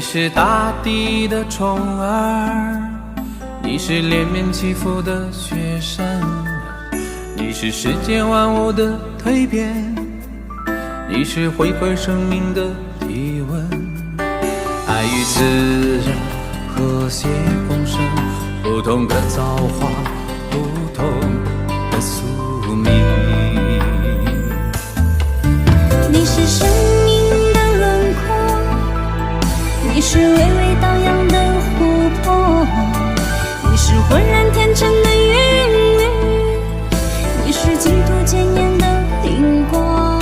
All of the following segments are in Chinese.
是大地的宠儿，你是连绵起伏的雪山，你是世间万物的蜕变，你是回归生命的体温。爱与自然和谐共生，不同的造化，不同的宿命。你是生命的轮廓，你是微微荡漾的湖泊，你是浑然天成的韵律，你是净土坚严的灵光。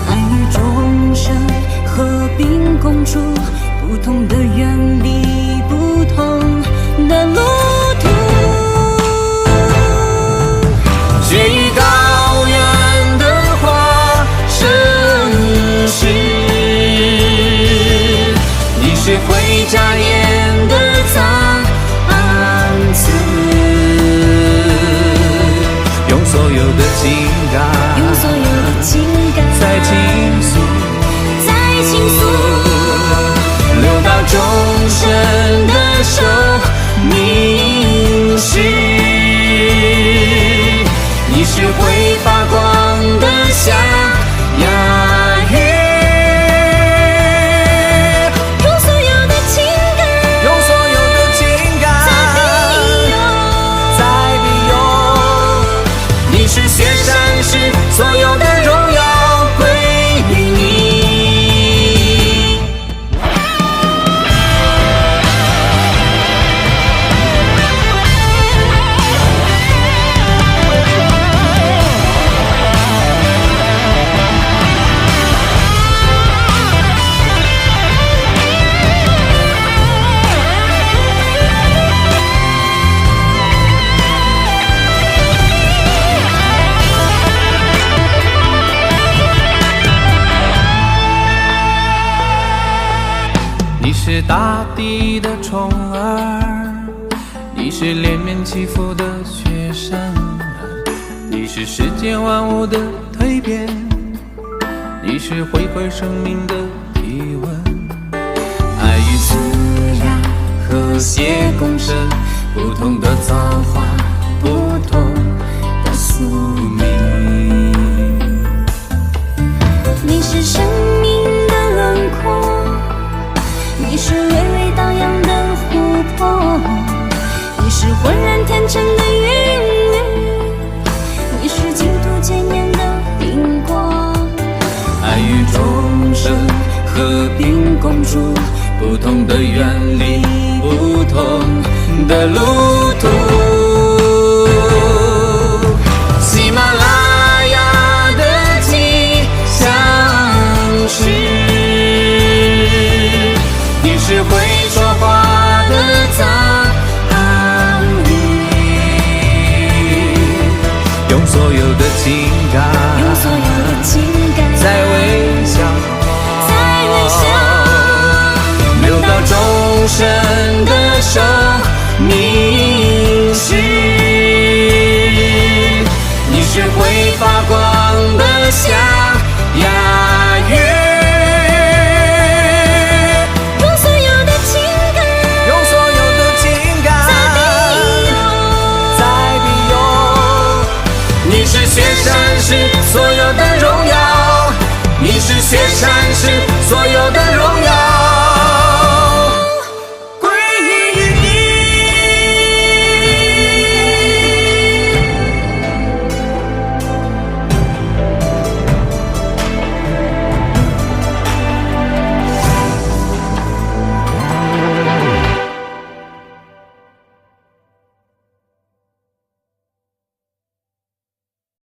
爱与众生和平共处，不同的原理，不同的路途。雪与高原的花盛世，你是会眨眼的藏词，用所有的情感，用所有的情感在倾诉，在倾诉，流到众生的手，凝视。你是会发光的象牙月，用所有的情感，用所有的情感在庇佑。你是雪山时，所有的荣耀归于你。你是大地的宠儿，你是连绵起伏的雪山，你是世间万物的蜕变，你是回归生命的体温。爱与自然和谐共生，不同的造化，不同的宿命。你是生命的轮廓，你是微微荡漾的湖泊，你是浑然天成的韵律，你是净土坚严的灵光。爱与众生和平共处，不同的原理，不同的路途。喜马拉雅的吉祥石，你是会说话的藏语，用所有的情感，用所有的情感在微笑，在微笑，流到众生的手，凝视。你是会发光的象牙月，用所有的情感，用所有的情感在庇佑。你是雪山时所有的荣耀，你是雪山时所有的荣耀。